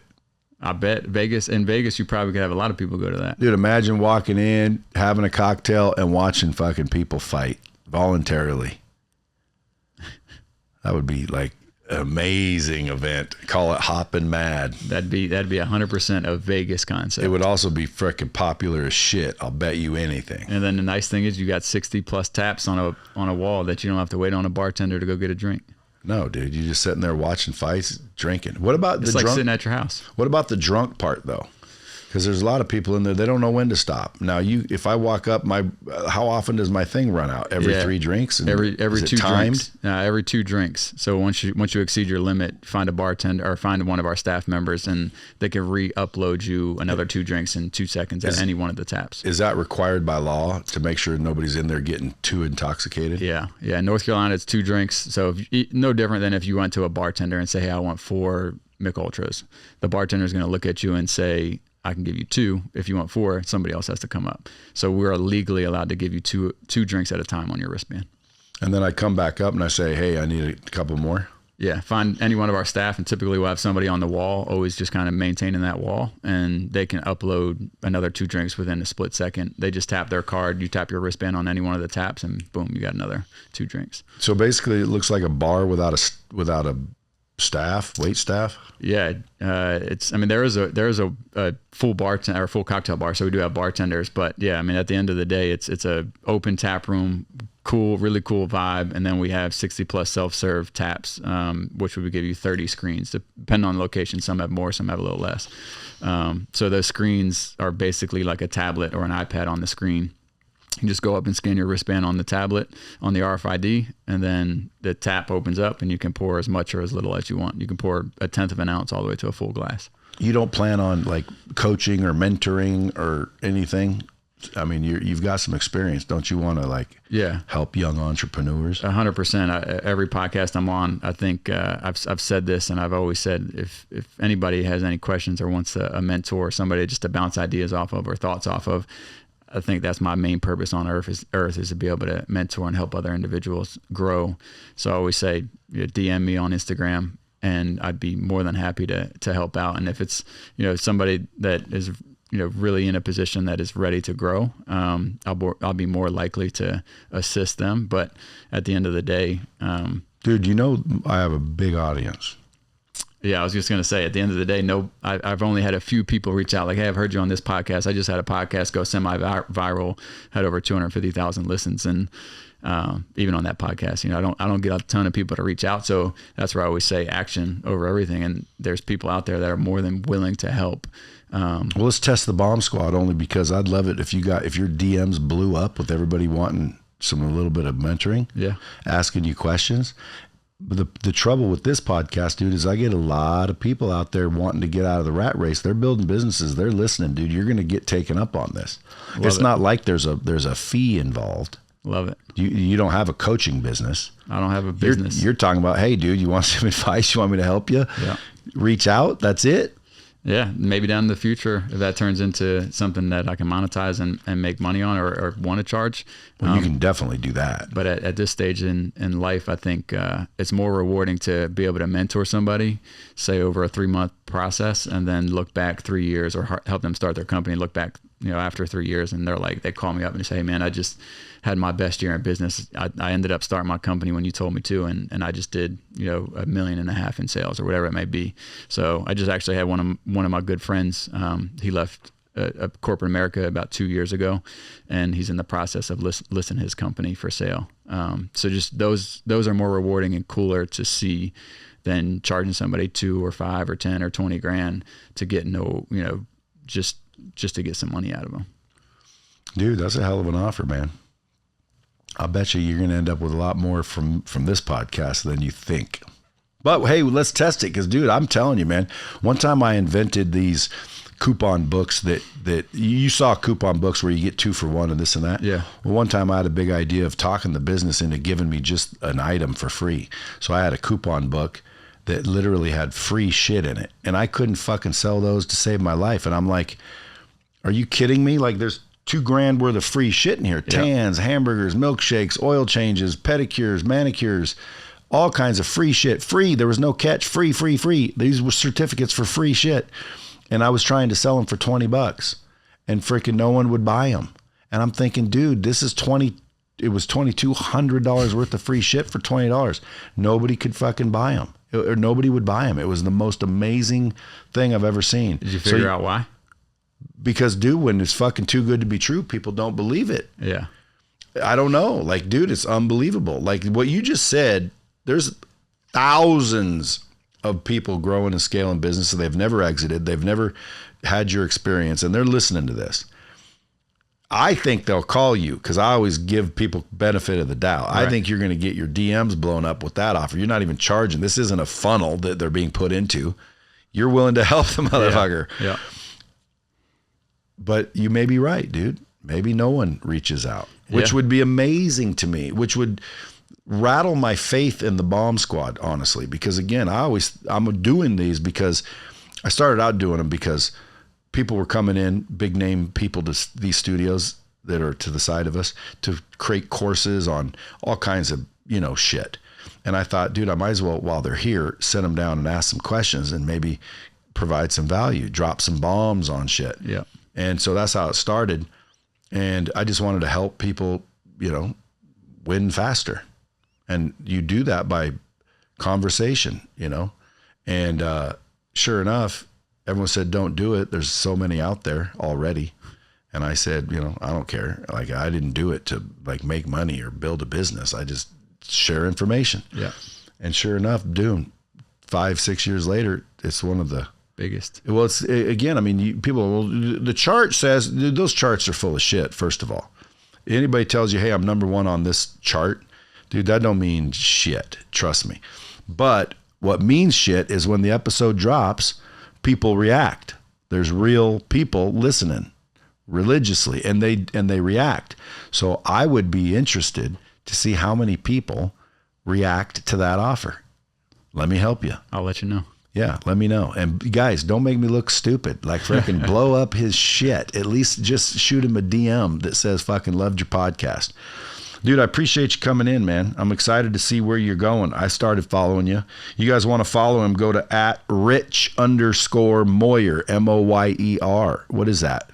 I bet in Vegas you probably could have a lot of people go to that. Dude, imagine walking in, having a cocktail, and watching fucking people fight voluntarily. That would be like amazing event. Call it Hoppin' Mad. That'd be 100% a Vegas concept. It would also be freaking popular as shit. I'll bet you anything. And then the nice thing is you got 60 plus taps on a wall that you don't have to wait on a bartender to go get a drink. No, dude, you're just sitting there watching fights, drinking. What about it's the like drunk? Sitting at your house. What about the drunk part though? Because there's a lot of people in there, they don't know when to stop. Now, if I walk up, how often does my thing run out? Every 3 drinks? And every is 2 it timed? drinks. Every 2 drinks. So once you exceed your limit, find a bartender or find one of our staff members, and they can re-upload you another 2 drinks in 2 seconds at any one of the taps. Is that required by law to make sure nobody's in there getting too intoxicated? Yeah. In North Carolina, it's 2 drinks. So no different than if you went to a bartender and say, "Hey, I want 4 Mich Ultras." The bartender is going to look at you and say, "I can give you 2. If you want 4, somebody else has to come up." So we're legally allowed to give you two drinks at a time on your wristband. And then I come back up and I say, "Hey, I need a couple more." Yeah, find any one of our staff, and typically we'll have somebody on the wall, always just kind of maintaining that wall, and they can upload another 2 drinks within a split second. They just tap their card, you tap your wristband on any one of the taps, and boom, you got another 2 drinks. So basically, it looks like a bar without a staff, wait staff. Yeah, there is a full bartender or full cocktail bar, so we do have bartenders. But yeah, I mean, at the end of the day, it's a open tap room, really cool vibe, and then we have 60 plus self-serve taps, which would give you 30 screens, depending on the location. Some have more, some have a little less. So those screens are basically like a tablet or an iPad on the screen. You just go up and scan your wristband on the tablet, on the RFID, and then the tap opens up and you can pour as much or as little as you want. You can pour 1/10 of an ounce all the way to a full glass. You don't plan on like coaching or mentoring or anything? I mean, you've got some experience. Don't you want to help young entrepreneurs? 100%. Every podcast I'm on, I think I've said this, and I've always said if anybody has any questions or wants a mentor, somebody just to bounce ideas off of or thoughts off of, I think that's my main purpose on earth is to be able to mentor and help other individuals grow. So I always say, DM me on Instagram and I'd be more than happy to help out. And if it's, somebody that is, really in a position that is ready to grow, I'll be more likely to assist them. But at the end of the day, dude, I have a big audience. Yeah, I was just going to say, at the end of the day, I've only had a few people reach out like, "Hey, I've heard you on this podcast." I just had a podcast go semi-viral, had over 250,000 listens. And even on that podcast, I don't get a ton of people to reach out. So that's where I always say action over everything. And there's people out there that are more than willing to help. Well, let's test the bomb squad, only because I'd love it if your DMs blew up with everybody wanting a little bit of mentoring, asking you questions. But the trouble with this podcast, dude, is I get a lot of people out there wanting to get out of the rat race. They're building businesses. They're listening, dude. You're going to get taken up on this. It's not like there's a fee involved. Love it. You don't have a coaching business. I don't have a business. You're talking about, "Hey, dude, you want some advice? You want me to help you?" Yeah. Reach out. That's it. Yeah, maybe down in the future, if that turns into something that I can monetize and make money on or want to charge. Well, you can definitely do that. But at this stage in life, I think it's more rewarding to be able to mentor somebody, say over a 3-month process, and then look back 3 years or help them start their company, look back, after 3 years, and they call me up and say, "Hey, man, I just had my best year in business. I ended up starting my company when you told me to, and I just did, $1.5 million in sales," or whatever it may be. So I just actually had one of my good friends. He left corporate America about 2 years ago, and he's in the process of listing his company for sale. So just those are more rewarding and cooler to see than charging somebody $2 or $5 or 10 or 20 grand to get just to get some money out of them. Dude, that's a hell of an offer, man. I bet you're going to end up with a lot more from this podcast than you think. But hey, let's test it, because dude, I'm telling you, man, one time I invented these coupon books that you saw coupon books where you get 2 for 1 and this and that. Yeah. Well, one time I had a big idea of talking the business into giving me just an item for free. So I had a coupon book that literally had free shit in it, and I couldn't fucking sell those to save my life. And I'm like, are you kidding me? Like, there's $2,000 worth of free shit in here. Tans, hamburgers, milkshakes, oil changes, pedicures, manicures, all kinds of free shit. Free. There was no catch. Free. These were certificates for free shit. And I was trying to sell them for $20, and freaking no one would buy them. And I'm thinking, dude, it was $2,200 worth of free shit for $20. Nobody could fucking buy them. or nobody would buy them. It was the most amazing thing I've ever seen. Did you figure out why? Because, dude, when it's fucking too good to be true, people don't believe it. Yeah. I don't know. Like, dude, it's unbelievable. Like what you just said, there's thousands of people growing and scaling businesses. They've never exited. They've never had your experience, and they're listening to this. I think they'll call you because I always give people benefit of the doubt. Right. I think you're going to get your DMs blown up with that offer. You're not even charging. This isn't a funnel that they're being put into. You're willing to help the motherfucker. Yeah. But you may be right, dude. Maybe no one reaches out, which would be amazing to me, which would rattle my faith in the bomb squad, honestly, because again, I'm doing these because I started out doing them because people were coming in, big name people to these studios that are to the side of us to create courses on all kinds of, shit. And I thought, dude, I might as well, while they're here, sit them down and ask some questions and maybe provide some value, drop some bombs on shit. Yeah. And so that's how it started. And I just wanted to help people, win faster. And you do that by conversation, and sure enough, everyone said, don't do it. There's so many out there already. And I said, I don't care. Like, I didn't do it to like make money or build a business. I just share information. Yeah. And sure enough, dude, 5-6 years later, it's one of the biggest. Well, it's again, I mean, the chart says, dude, those charts are full of shit. First of all, anybody tells you, hey, I'm number one on this chart, dude, that don't mean shit. Trust me. But what means shit is when the episode drops, people react. There's real people listening religiously, and they react. So I would be interested to see how many people react to that offer. Let me help you. I'll let you know. Yeah, let me know. And guys, don't make me look stupid. Like freaking blow up his shit. At least just shoot him a DM that says fucking loved your podcast. Dude, I appreciate you coming in, man. I'm excited to see where you're going. I started following you. You guys want to follow him, go to @Rich_Moyer, Moyer. What is that?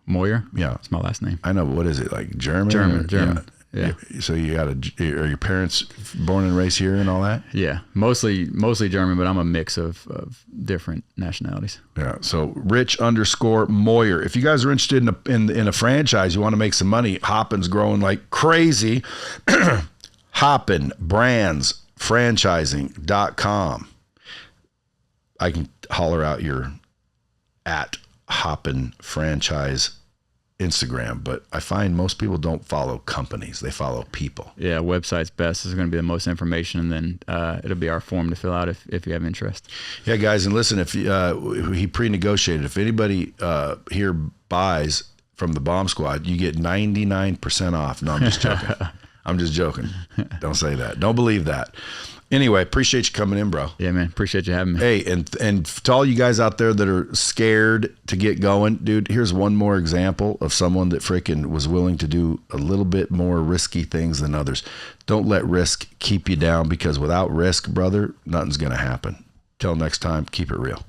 Moyer? Yeah. It's my last name. I know, but what is it? Like German? German. Yeah. So you are your parents born and raised here and all that? Yeah. Mostly German, but I'm a mix of different nationalities. Yeah. So Rich_Moyer. If you guys are interested in a franchise, you want to make some money, Hoppin's growing like crazy. Hoppin Brands Franchising.com. I can holler out your @Hoppin Franchise Instagram, but I find most people don't follow companies, they follow people. Yeah, website's best. This is going to be the most information, and then it'll be our form to fill out if you have interest. Yeah, guys, and listen, if he pre-negotiated, if anybody here buys from the Bomb Squad, you get 99% off. No, I'm just joking. I'm just joking. Don't say that. Don't believe that. Anyway, appreciate you coming in, bro. Yeah, man. Appreciate you having me. Hey, and to all you guys out there that are scared to get going, dude, here's one more example of someone that freaking was willing to do a little bit more risky things than others. Don't let risk keep you down, because without risk, brother, nothing's going to happen. Till next time, keep it real.